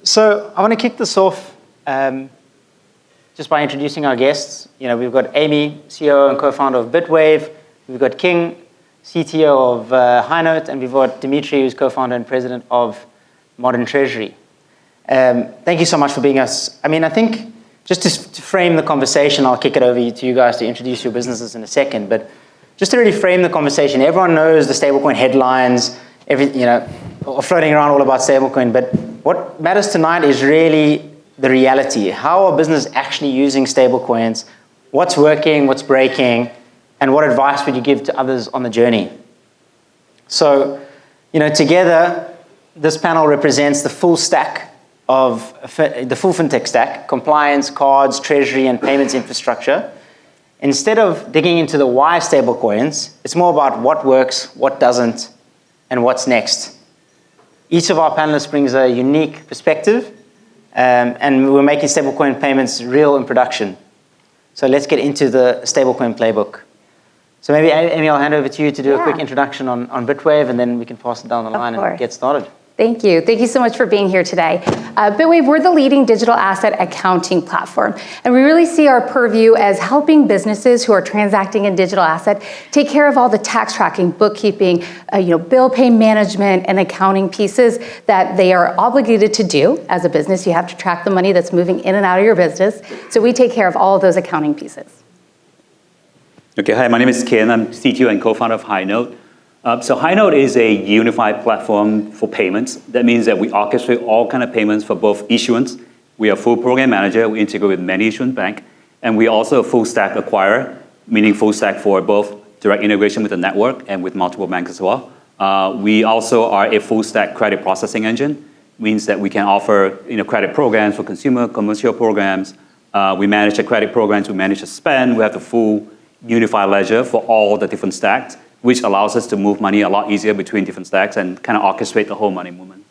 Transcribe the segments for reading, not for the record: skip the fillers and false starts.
So I want to kick this off just by introducing our guests. We've got Amy, CEO and co-founder of Bitwave. We've got King, CTO of Highnote, and we've got Dimitri, who's co-founder and president of Modern Treasury. Thank you so much for being us. I think just to frame the conversation, I'll kick it over to you guys to introduce your businesses in a second. But just to really frame the conversation, everyone knows the stablecoin headlines, floating around all about stablecoin. But what matters tonight is really the reality. How are businesses actually using stablecoins? What's working? What's breaking? And what advice would you give to others on the journey? So, together, this panel represents the full stack of the full fintech stack: compliance, cards, treasury, and payments infrastructure. Instead of digging into the why stablecoins, it's more about what works, what doesn't, and what's next. Each of our panelists brings a unique perspective, and we're making stablecoin payments real in production. So let's get into the stablecoin playbook. So maybe, Amy, I'll hand over to you to do a quick introduction on Bitwave, and then we can pass it down the line and get started. Thank you. Thank you so much for being here today. Bitwave, we're the leading digital asset accounting platform. And we really see our purview as helping businesses who are transacting in digital asset take care of all the tax tracking, bookkeeping, bill pay management, and accounting pieces that they are obligated to do. As a business, you have to track the money that's moving in and out of your business. So we take care of all of those accounting pieces. Okay, hi, my name is Ken. I'm CTO and co-founder of Highnote. So Highnote is a unified platform for payments. That means that we orchestrate all kind of payments for both issuance. We are a full program manager. We integrate with many issuance banks. And we also a full stack acquirer, meaning full stack for both direct integration with the network and with multiple banks as well. We also are a full stack credit processing engine. Means that we can offer credit programs for consumer, commercial programs. We manage the credit programs. We manage the spend. We have the full unified ledger for all the different stacks, which allows us to move money a lot easier between different stacks and kind of orchestrate the whole money movement.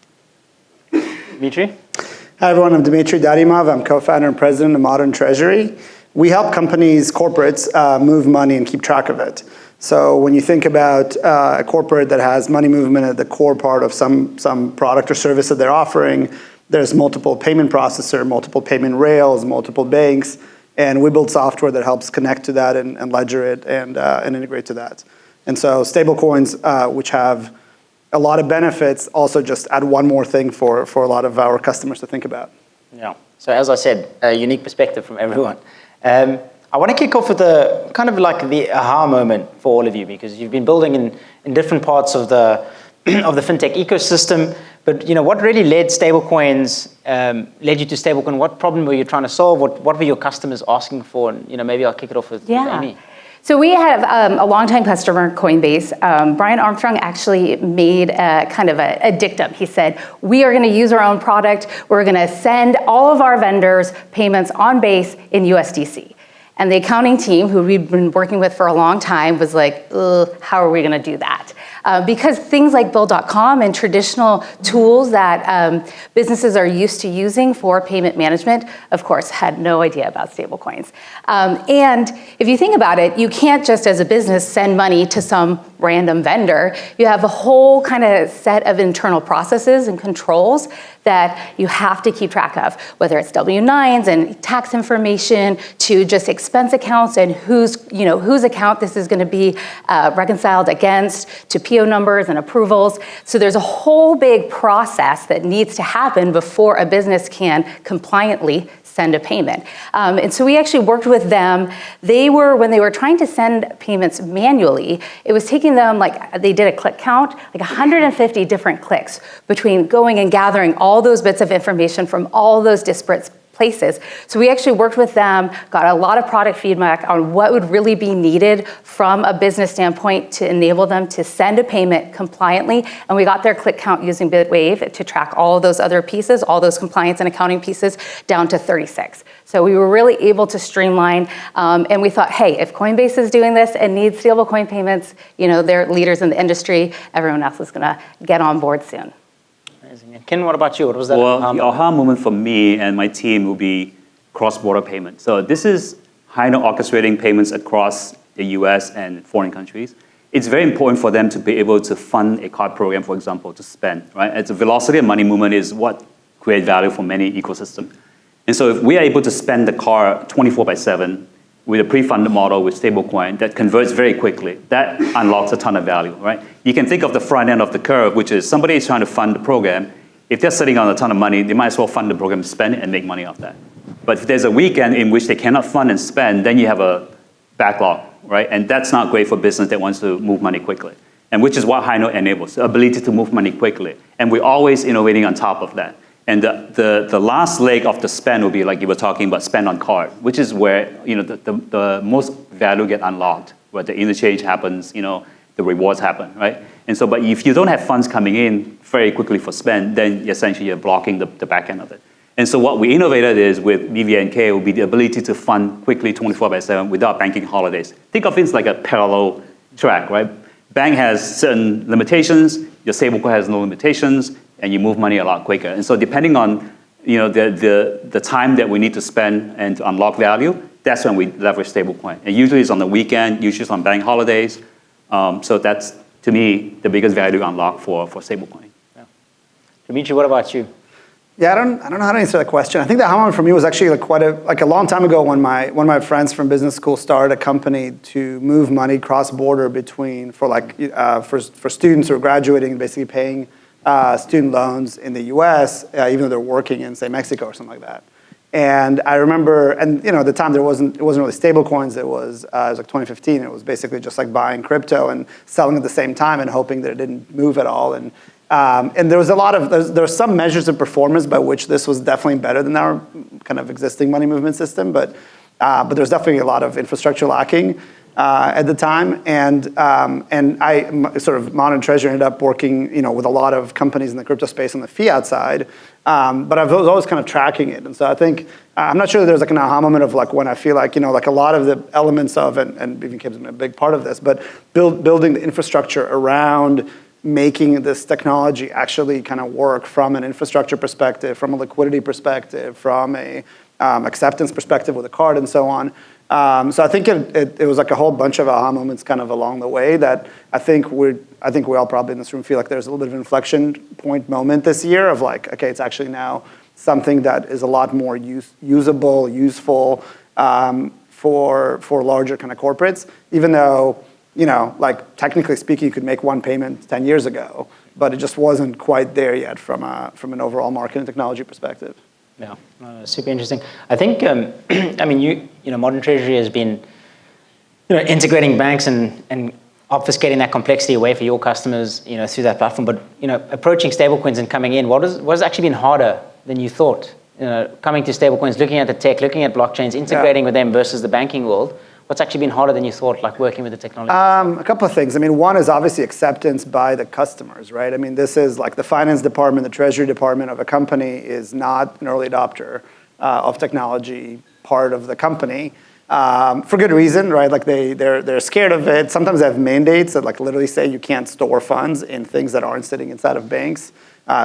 Dimitri? Hi, everyone. I'm Dimitri Dadiomov. I'm co-founder and president of Modern Treasury. We help companies, corporates, move money and keep track of it. So when you think about a corporate that has money movement at the core part of some product or service that they're offering, there's multiple payment processor, multiple payment rails, multiple banks, and we build software that helps connect to that and ledger it and integrate to that. And so stablecoins, which have a lot of benefits, also just add one more thing for a lot of our customers to think about. Yeah. So as I said, a unique perspective from everyone. I want to kick off with the kind of like the aha moment for all of you, because you've been building in different parts of the fintech ecosystem. But what really led you to stablecoin? What problem were you trying to solve? What were your customers asking for? And maybe I'll kick it off with Amy. So we have a longtime customer, Coinbase. Brian Armstrong actually made kind of a dictum. He said, we are going to use our own product. We're going to send all of our vendors payments on Base in USDC. And the accounting team, who we've been working with for a long time, was like, how are we going to do that? Because things like Bill.com and traditional tools that businesses are used to using for payment management, of course, had no idea about stablecoins. And if you think about it, you can't just as a business send money to some random vendor. You have a whole kind of set of internal processes and controls that you have to keep track of, whether it's W-9s and tax information to just expense accounts and whose account this is going to be reconciled against, to PO numbers and approvals. So there's a whole big process that needs to happen before a business can compliantly send a payment. And so we actually worked with them. When they were trying to send payments manually, it was taking them, they did a click count, 150 different clicks between going and gathering all those bits of information from all those disparate places. So we actually worked with them, got a lot of product feedback on what would really be needed from a business standpoint to enable them to send a payment compliantly. And we got their click count using Bitwave to track all of those other pieces, all those compliance and accounting pieces, down to 36. So we were really able to streamline, and we thought, hey, if Coinbase is doing this and needs stablecoin payments, they're leaders in the industry, everyone else is gonna get on board soon. Amazing. Ken, what about you? What was that? Well, the aha moment for me and my team will be cross-border payment. So this is Highnote orchestrating payments across the US and foreign countries. It's very important for them to be able to fund a card program, for example, to spend, right? It's the velocity of money movement is what create value for many ecosystems. And so if we are able to spend the car 24/7 with a pre-funded model with stablecoin that converts very quickly, that unlocks a ton of value, right? You can think of the front end of the curve, which is somebody is trying to fund the program. If they're sitting on a ton of money, they might as well fund the program, spend it, and make money off that. But if there's a weekend in which they cannot fund and spend, then you have a backlog, right? And that's not great for business that wants to move money quickly. And which is what Highnote enables, the ability to move money quickly. And we're always innovating on top of that. And the last leg of the spend will be like you were talking about, spend on card, which is where the most value get unlocked, where the interchange happens, the rewards happen, right? And so, but if you don't have funds coming in very quickly for spend, then essentially you're blocking the back end of it. And so what we innovated is with BVNK will be the ability to fund quickly 24/7 without banking holidays. Think of things like a parallel track, right? Bank has certain limitations, your stablecoin has no limitations, and you move money a lot quicker. And so depending on the time that we need to spend and to unlock value, that's when we leverage stablecoin. And usually it's on the weekend, usually it's on bank holidays. So that's, to me, the biggest value unlock for stablecoin. Yeah. Dimitri, what about you? Yeah, I don't know how to answer that question. I think the aha moment for me was actually like a long time ago when one of my friends from business school started a company to move money cross-border for students who are graduating, basically paying student loans in the U.S., even though they're working in, say, Mexico or something like that. And I remember, at the time it wasn't really stable coins. It was like 2015. It was basically just like buying crypto and selling at the same time and hoping that it didn't move at all. And there was there were some measures of performance by which this was definitely better than our kind of existing money movement system, but there's definitely a lot of infrastructure lacking at the time. And I sort of Modern Treasury ended up working with a lot of companies in the crypto space on the fiat side, but I was always kind of tracking it. And so I think I'm not sure that there's like an aha moment of like when I feel like like a lot of the elements of and BVNK has been a big part of this, but building the infrastructure around making this technology actually kind of work from an infrastructure perspective, from a liquidity perspective, from a acceptance perspective with a card and so on. So I think it was like a whole bunch of aha moments kind of along the way that I think we all probably in this room feel like there's a little bit of an inflection point moment this year of like, okay, it's actually now something that is a lot more usable, useful for larger kind of corporates, even though like technically speaking, you could make one payment 10 years ago, but it just wasn't quite there yet from an overall market and technology perspective. Yeah, super interesting. I think, I mean, Modern Treasury has been, integrating banks and obfuscating that complexity away for your customers, through that platform. But, approaching stablecoins and coming in, what has actually been harder than you thought? Coming to stablecoins, looking at the tech, looking at blockchains, integrating with them versus the banking world. What's actually been harder than you thought, like working with the technology? A couple of things. I mean, one is obviously acceptance by the customers, right? I mean, this is like the finance department, the treasury department of a company is not an early adopter of technology part of the company for good reason, right? Like they're scared of it. Sometimes they have mandates that like literally say you can't store funds in things that aren't sitting inside of banks.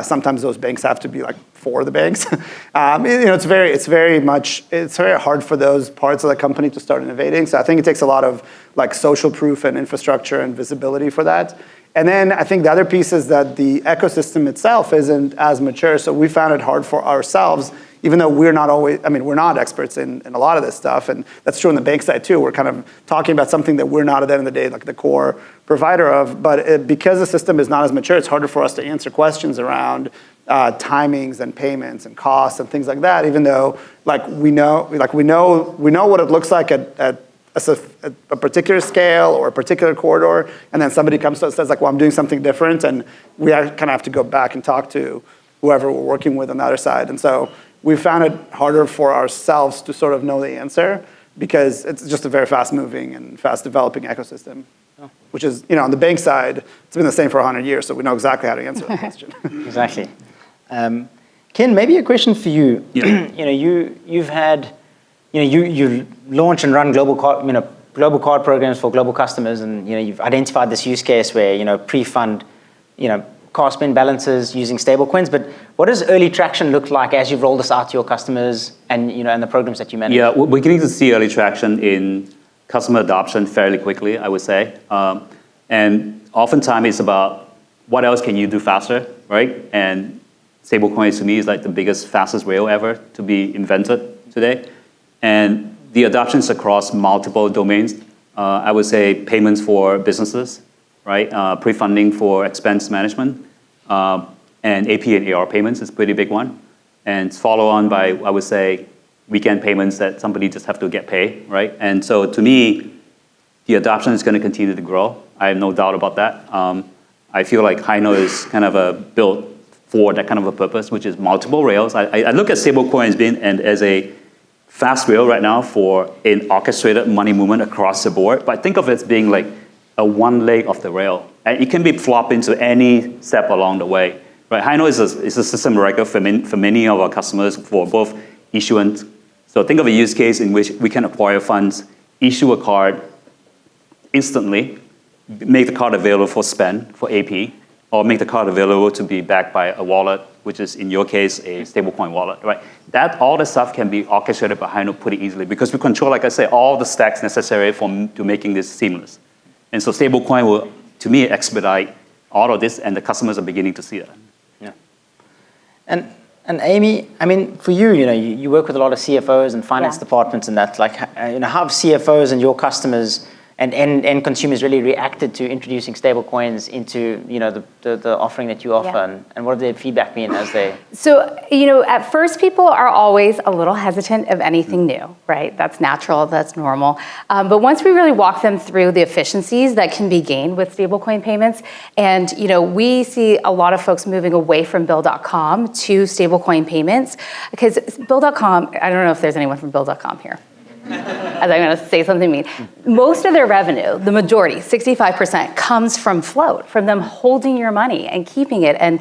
Sometimes those banks have to be like for the banks. It's very hard for those parts of the company to start innovating. So I think it takes a lot of like social proof and infrastructure and visibility for that. And then I think the other piece is that the ecosystem itself isn't as mature. So we found it hard for ourselves, even though we're not experts in a lot of this stuff. And that's true on the bank side too. We're kind of talking about something that we're not at the end of the day, like the core provider of. But because the system is not as mature, it's harder for us to answer questions around timings and payments and costs and things like that, even though we know what it looks like at a particular scale or a particular corridor, and then somebody comes to us and says like, well, I'm doing something different, and we kind of have to go back and talk to whoever we're working with on the other side. And so we found it harder for ourselves to sort of know the answer because it's just a very fast-moving and fast-developing ecosystem, which is, on the bank side, it's been the same for 100 years, so we know exactly how to answer that question. Exactly. Ken, maybe a question for you. Yeah. You've had, you launch and run global card programs for global customers, and you've identified this use case where pre-fund, car spend balances using stablecoins. But what does early traction look like as you've rolled this out to your customers and and the programs that you manage? Yeah, we're beginning to see early traction in customer adoption fairly quickly, I would say. And oftentimes it's about what else can you do faster, right? And stablecoins to me is like the biggest, fastest rail ever to be invented today. And the adoptions across multiple domains, I would say payments for businesses, right? Pre-funding for expense management, and AP and AR payments is a pretty big one. And follow on by, I would say, weekend payments that somebody just have to get paid, right? And so to me, the adoption is going to continue to grow. I have no doubt about that. I feel like Highnote is kind of built for that kind of a purpose, which is multiple rails. I look at stablecoins being as a fast rail right now for an orchestrated money movement across the board, but think of it as being like a one leg of the rail. And it can be flopped into any step along the way. Right? Highnote is a system of record for many of our customers for both issuance. So think of a use case in which we can acquire funds, issue a card instantly, make the card available for spend, for AP, or make the card available to be backed by a wallet, which is in your case a stablecoin wallet, right? All the stuff can be orchestrated by Highnote pretty easily because we control, like I said, all the stacks necessary to making this seamless. And so stablecoin will, to me, expedite all of this, and the customers are beginning to see that. Yeah. And Amy, I mean, for you, you work with a lot of CFOs and finance departments and that. Like, how have CFOs and your customers and consumers really reacted to introducing stablecoins into the offering that you offer, and what have their feedback been as they? So at first people are always a little hesitant of anything new, right? That's natural, that's normal. But once we really walk them through the efficiencies that can be gained with stablecoin payments, and we see a lot of folks moving away from Bill.com to stablecoin payments, because Bill.com, I don't know if there's anyone from Bill.com here. As I'm going to say something mean. Most of their revenue, the majority, 65%, comes from float, from them holding your money and keeping it, and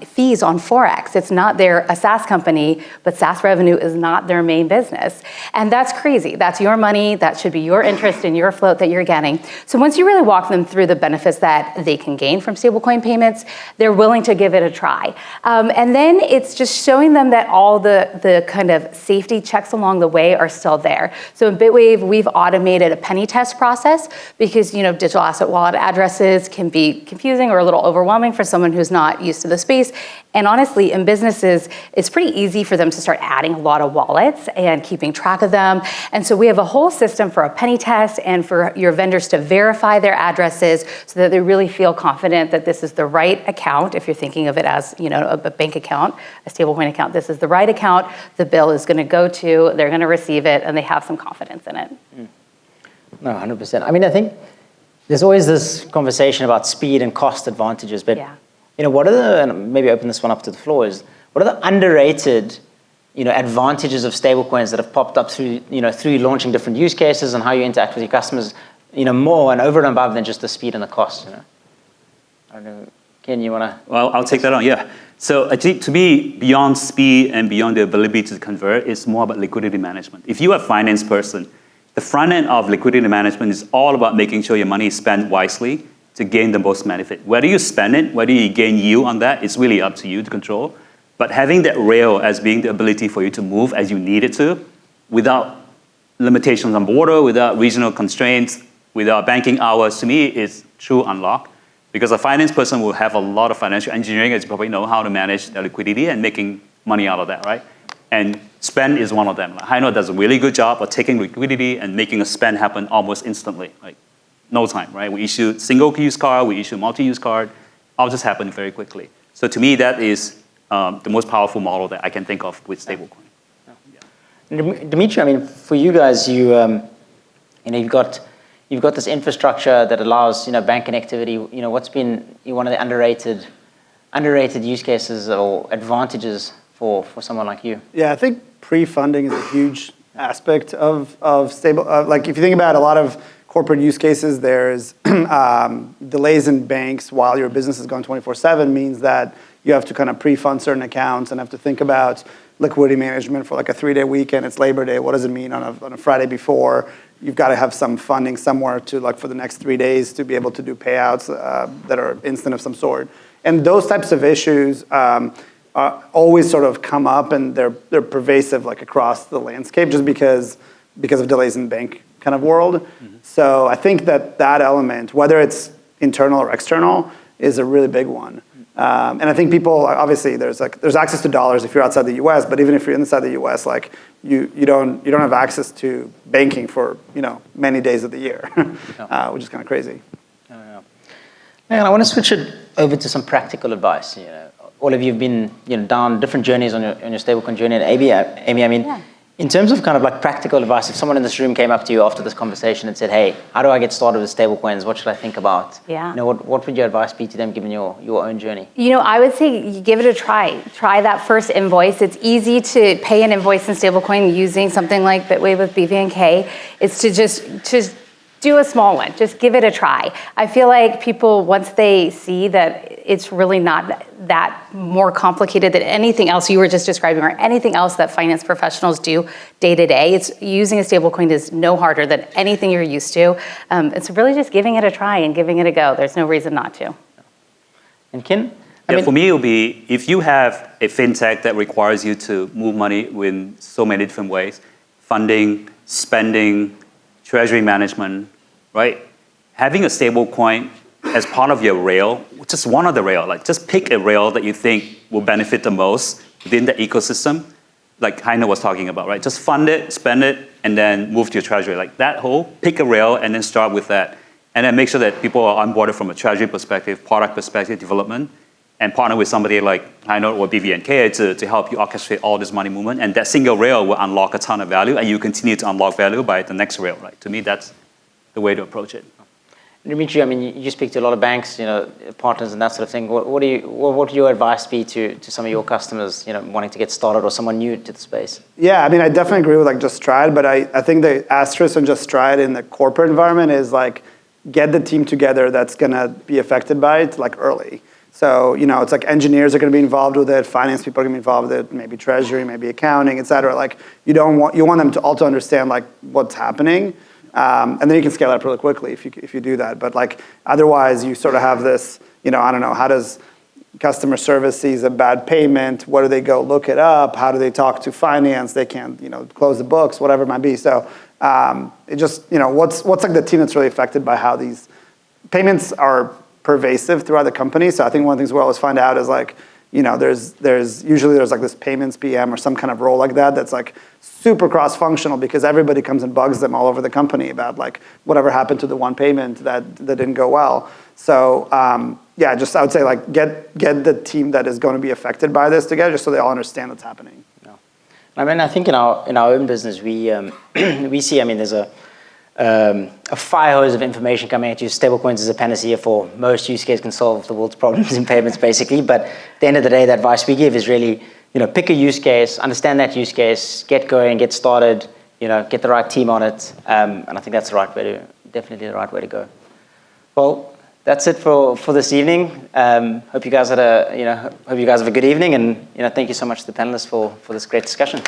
fees on Forex. It's not a SaaS company, but SaaS revenue is not their main business. And that's crazy. That's your money. That should be your interest in your float that you're getting. So once you really walk them through the benefits that they can gain from stablecoin payments, they're willing to give it a try. And then it's just showing them that all the kind of safety checks along the way are still there. So in Bitwave, we've automated a penny test process because digital asset wallet addresses can be confusing or a little overwhelming for someone who's not used to the space. And honestly, in businesses, it's pretty easy for them to start adding a lot of wallets and keeping track of them. And so we have a whole system for a penny test and for your vendors to verify their addresses so that they really feel confident that this is the right account. If you're thinking of it as a bank account, a stablecoin account, this is the right account. The bill is going to go to, they're going to receive it, and they have some confidence in it. No, 100%. I mean, I think there's always this conversation about speed and cost advantages, but what are and maybe open this one up to the floor, is what are the underrated advantages of stablecoins that have popped up through launching different use cases and how you interact with your customers, more and over and above than just the speed and the cost, I don't know, Ken, you want to? Well, I'll take that on, yeah. So I think to me, beyond speed and beyond the ability to convert, it's more about liquidity management. If you're a finance person, the front end of liquidity management is all about making sure your money is spent wisely to gain the most benefit. Whether you spend it, whether you gain yield on that, it's really up to you to control. But having that rail as being the ability for you to move as you need it to, without limitations on border, without regional constraints, without banking hours, to me is true unlock. Because a finance person will have a lot of financial engineering, as you probably know, how to manage their liquidity and making money out of that, right? And spend is one of them. Highnote does a really good job of taking liquidity and making a spend happen almost instantly, like no time, right? We issue single-use card, we issue multi-use card, all just happen very quickly. So to me, that is the most powerful model that I can think of with stablecoin. Yeah. Dimitri, I mean, for you guys, you've got this infrastructure that allows bank connectivity. What's been one of the underrated use cases or advantages for someone like you? Yeah, I think pre-funding is a huge aspect of stable. Like if you think about a lot of corporate use cases, there's delays in banks while your business is going 24/7 means that you have to kind of pre-fund certain accounts and have to think about liquidity management for like a 3-day weekend. It's Labor Day. What does it mean on a Friday before? You've got to have some funding somewhere to for the next 3 days to be able to do payouts that are instant of some sort. And those types of issues always sort of come up, and they're pervasive across the landscape just because of delays in bank kind of world. Mm-hmm. So I think that element, whether it's internal or external, is a really big one. And I think people, obviously, there's access to dollars if you're outside the U.S., but even if you're inside the U.S., like you don't have access to banking for many days of the year, which is kind of crazy. And I want to switch it over to some practical advice. All of you have been down different journeys on your stablecoin journey. And Amy, I mean, in terms of kind of like practical advice, if someone in this room came up to you after this conversation and said, "Hey, how do I get started with stablecoins? What should I think about?" Yeah. What would your advice be to them, given your own journey? I would say you give it a try. Try that first invoice. It's easy to pay an invoice in stablecoin using something like Bitwave with BVNK. It's to just do a small one. Just give it a try. I feel like people, once they see that it's really not that more complicated than anything else you were just describing or anything else that finance professionals do day to day, it's using a stablecoin is no harder than anything you're used to. It's really just giving it a try and giving it a go. There's no reason not to. And Kin? For me, it would be if you have a fintech that requires you to move money in so many different ways, funding, spending, treasury management, right? Having a stable coin as part of your rail, just one of the rail, like just pick a rail that you think will benefit the most within the ecosystem, like Highnote was talking about, right? Just fund it, spend it, and then move to your treasury. Like that whole, pick a rail and then start with that. And then make sure that people are onboarded from a treasury perspective, product perspective, development, and partner with somebody like Highnote or BVNK to help you orchestrate all this money movement. And that single rail will unlock a ton of value, and you continue to unlock value by the next rail, right? To me, that's the way to approach it. Dimitri, I mean, you speak to a lot of banks, partners and that sort of thing. What would your advice be to some of your customers, wanting to get started or someone new to the space? Yeah, I mean, I definitely agree with like just try it, but I think the asterisk on just try it in the corporate environment is like get the team together that's gonna be affected by it like early. So, it's like engineers are going to be involved with it, finance people are going to be involved with it, maybe treasury, maybe accounting, et cetera. Like you want them to also understand like what's happening, and then you can scale up really quickly if you do that. But like otherwise, you sort of have this, I don't know, how does customer service sees a bad payment? Where do they go look it up? How do they talk to finance? They can't, close the books, whatever it might be. So it just, what's like the team that's really affected by how these payments are pervasive throughout the company. So I think one of the things we always find out is like, there's usually like this payments PM or some kind of role like that that's like super cross-functional because everybody comes and bugs them all over the company about like whatever happened to the one payment that didn't go well. So I would say like get the team that is going to be affected by this together just so they all understand what's happening. Yeah. I mean, I think in our own business we see, I mean, there's a fire hose of information coming at you. Stablecoins is a panacea for most use case, can solve the world's problems in payments, basically. But at the end of the day, the advice we give is really, pick a use case, understand that use case, get going, get started, get the right team on it. And I think that's definitely the right way to go. Well, that's it for this evening. Hope you guys have a good evening, and thank you so much to the panelists for this great discussion.